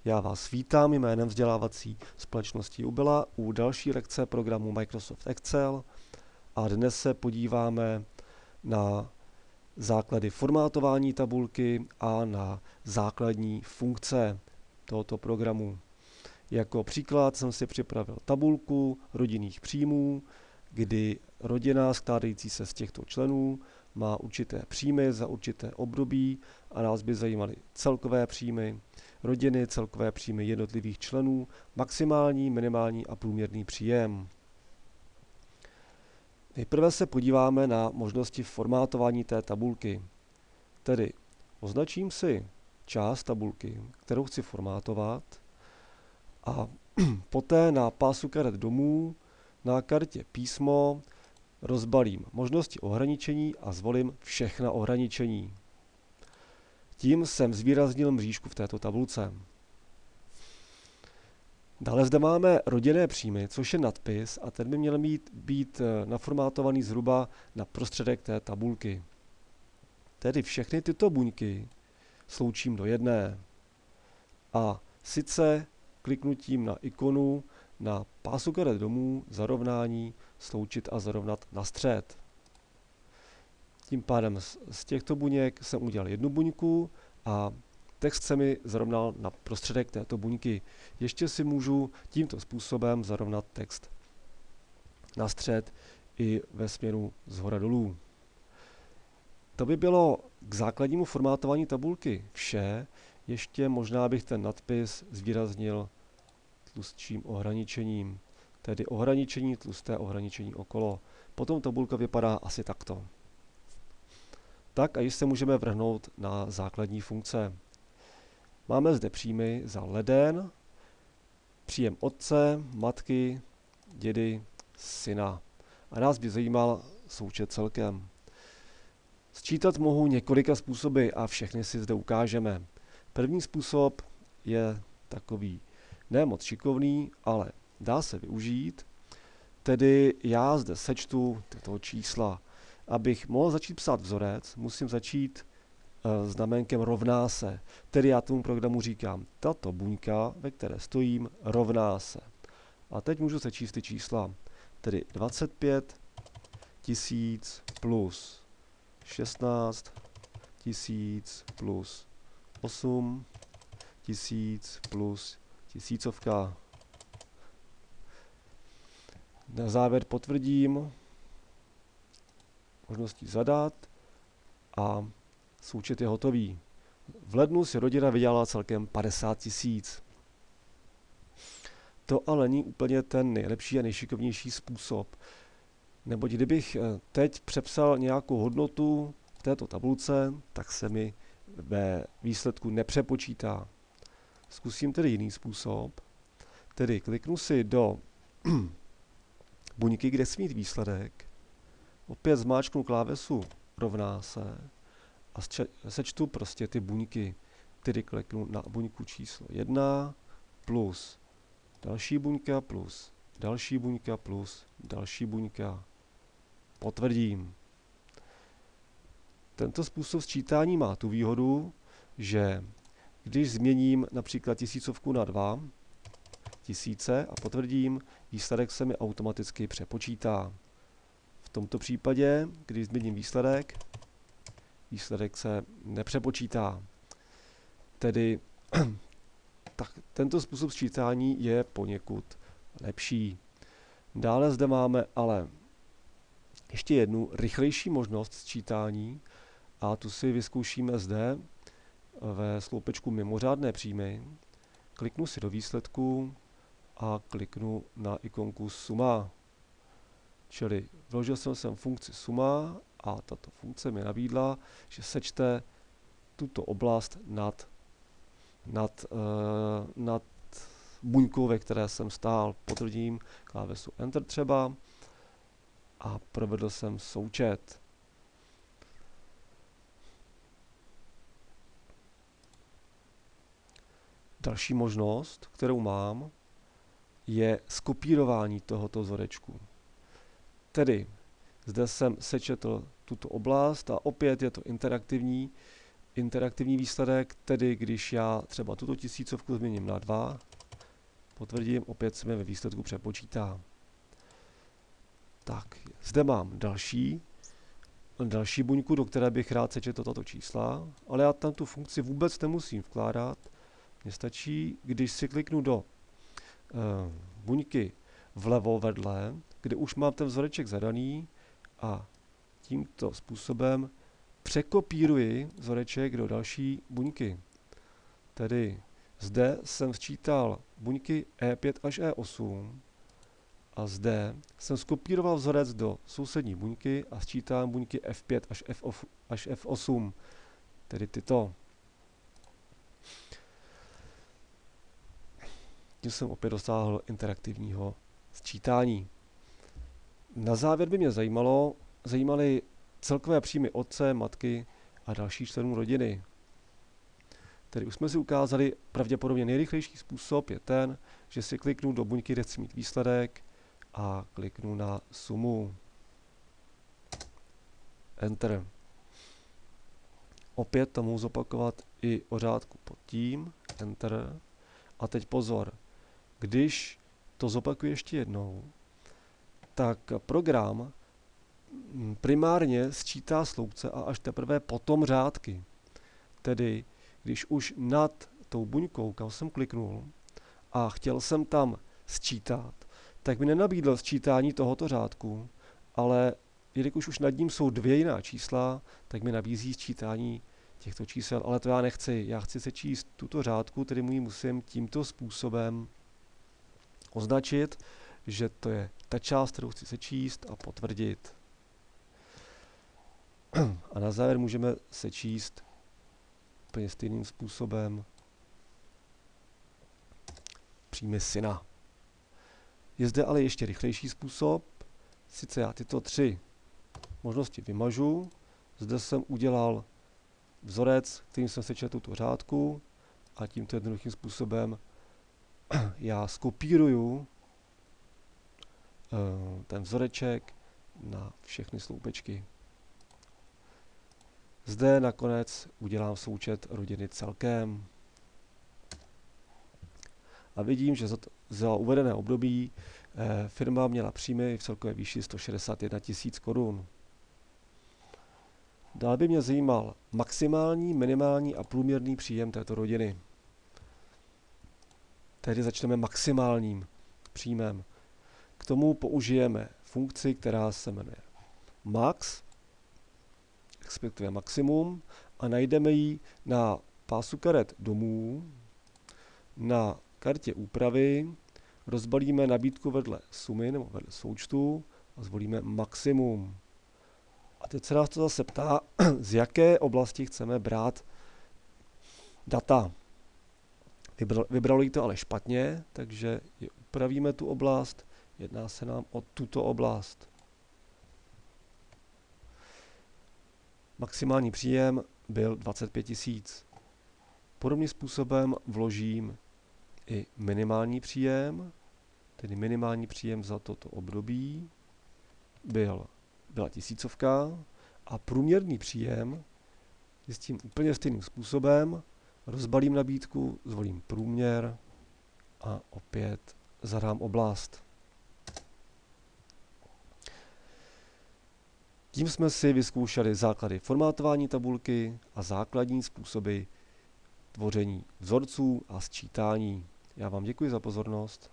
Já vás vítám jménem vzdělávací společnosti Ubila u další lekce programu Microsoft Excel a dnes se podíváme na základy formátování tabulky a na základní funkce tohoto programu. Jako příklad jsem si připravil tabulku rodinných příjmů, kdy rodina skládající se z těchto členů má určité příjmy za určité období a nás by zajímaly celkové příjmy rodiny, celkové příjmy jednotlivých členů, maximální, minimální a průměrný příjem. Nejprve se podíváme na možnosti formátování té tabulky. Tedy označím si část tabulky, kterou chci formátovat, a poté na pásu karet domů na kartě písmo rozbalím možnosti ohraničení a zvolím všechna ohraničení. Tím jsem zvýraznil mřížku v této tabulce. Dále zde máme rodinné příjmy, což je nadpis a ten by měl být naformátovaný zhruba na prostředek té tabulky. Tedy všechny tyto buňky sloučím do jedné. A sice kliknutím na ikonu na pásu karet domů, zarovnání, sloučit a zarovnat na střed. Tím pádem z těchto buněk jsem udělal jednu buňku a text se mi zarovnal na prostředek této buňky. Ještě si můžu tímto způsobem zarovnat text na střed i ve směru zhora dolů. To by bylo k základnímu formátování tabulky vše. Ještě možná bych ten nadpis zvýraznil tlustším ohraničením, tedy ohraničení, tlusté ohraničení okolo. Potom tabulka vypadá asi takto. Tak a již se můžeme vrhnout na základní funkce. Máme zde příjmy za leden, příjem otce, matky, dědy, syna. A nás by zajímal součet celkem. Sčítat mohu několika způsoby a všechny si zde ukážeme. První způsob je takový ne moc šikovný, ale dá se využít. Tedy já zde sečtu tyto čísla. Abych mohl začít psát vzorec, musím začít znaménkem rovná se. Tedy já tomu programu říkám, tato buňka, ve které stojím, rovná se. A teď můžu sečíst ty čísla. Tedy 25 000 plus 16 000 plus 8 000 plus tisícovka. Na závěr potvrdím možností zadat a součet je hotový. V lednu si rodina vydělala celkem 50 000. To ale není úplně ten nejlepší a nejšikovnější způsob. Neboť kdybych teď přepsal nějakou hodnotu v této tabulce, tak se mi ve výsledku nepřepočítá. Zkusím tedy jiný způsob. Tedy kliknu si do buňky, kde smí mít výsledek, opět zmáčknu klávesu rovná se a sečtu prostě ty buňky. Tedy kliknu na buňku číslo 1 plus další buňka plus další buňka plus další buňka. Potvrdím. Tento způsob sčítání má tu výhodu, že když změním například tisícovku na 2 tisíce a potvrdím, výsledek se mi automaticky přepočítá. V tomto případě, když změním výsledek se nepřepočítá. Tedy tento způsob sčítání je poněkud lepší. Dále zde máme ale ještě jednu rychlejší možnost sčítání a tu si vyzkoušíme zde ve sloupečku mimořádné příjmy. Kliknu si do výsledku a kliknu na ikonku suma. Čili vložil jsem sem funkci suma a tato funkce mi nabídla, že sečte tuto oblast nad buňkou, ve které jsem stál. Potvrdím klávesu Enter třeba a provedl jsem součet. Další možnost, kterou mám, je skopírování tohoto vzorečku. Tedy zde jsem sečetl tuto oblast a opět je to interaktivní interaktivní výsledek, tedy když já třeba tuto tisícovku změním na 2, potvrdím, opět se mi ve výsledku přepočítá. Tak, zde mám další buňku, do které bych rád sečetl tato čísla, ale já tam tu funkci vůbec nemusím vkládat. Mně stačí, když si kliknu do buňky vlevo vedle, kde už mám ten vzoreček zadaný a tímto způsobem překopíruji vzoreček do další buňky. Tedy zde jsem sčítal buňky E5 až E8 a zde jsem skopíroval vzorec do sousední buňky a sčítám buňky F5 až F8, tedy tyto. Tím jsem opět dosáhl interaktivního sčítání. Na závěr by mě zajímaly celkové příjmy otce, matky a dalších členů rodiny. Tedy už jsme si ukázali, pravděpodobně nejrychlejší způsob je ten, že si kliknu do buňky, kde chci mít výsledek a kliknu na sumu. Enter. Opět to mohu zopakovat i o řádku pod tím. Enter. A teď pozor. Když to zopakuji ještě jednou, tak program primárně sčítá sloupce a až teprve potom řádky. Tedy, když už nad tou buňkou, kam jsem kliknul, a chtěl jsem tam sčítat, tak mi nenabídl sčítání tohoto řádku, ale jelikož už nad ním jsou dvě jiná čísla, tak mi nabízí sčítání těchto čísel, ale to já nechci. Já chci sečíst tuto řádku, tedy musím tímto způsobem označit, že to je ta část, kterou chci sečíst a potvrdit. A na závěr můžeme sečíst úplně stejným způsobem příjmy syna. Je zde ale ještě rychlejší způsob, sice já tyto tři možnosti vymažu, zde jsem udělal vzorec, kterým jsem sečetl tuto řádku a tímto jednoduchým způsobem já skopíruju ten vzoreček na všechny sloupečky. Zde nakonec udělám součet rodiny celkem. A vidím, že za uvedené období firma měla příjmy v celkové výši 161 000 korun. Dále by mě zajímal maximální, minimální a průměrný příjem této rodiny. Tedy začneme maximálním příjmem. K tomu použijeme funkci, která se jmenuje max, respektive maximum, a najdeme ji na pásu karet domů, na kartě úpravy, rozbalíme nabídku vedle sumy nebo vedle součtu a zvolíme maximum. A teď se nás to zase ptá, z jaké oblasti chceme brát data. Vybralo to ale špatně, takže upravíme tu oblast, jedná se nám o tuto oblast. Maximální příjem byl 25 000. Podobným způsobem vložím i minimální příjem, tedy minimální příjem za toto období byla 1000 a průměrný příjem zjistím úplně stejným způsobem, rozbalím nabídku, zvolím průměr a opět zadám oblast. Tím jsme si vyzkoušeli základy formátování tabulky a základní způsoby tvoření vzorců a sčítání. Já vám děkuji za pozornost.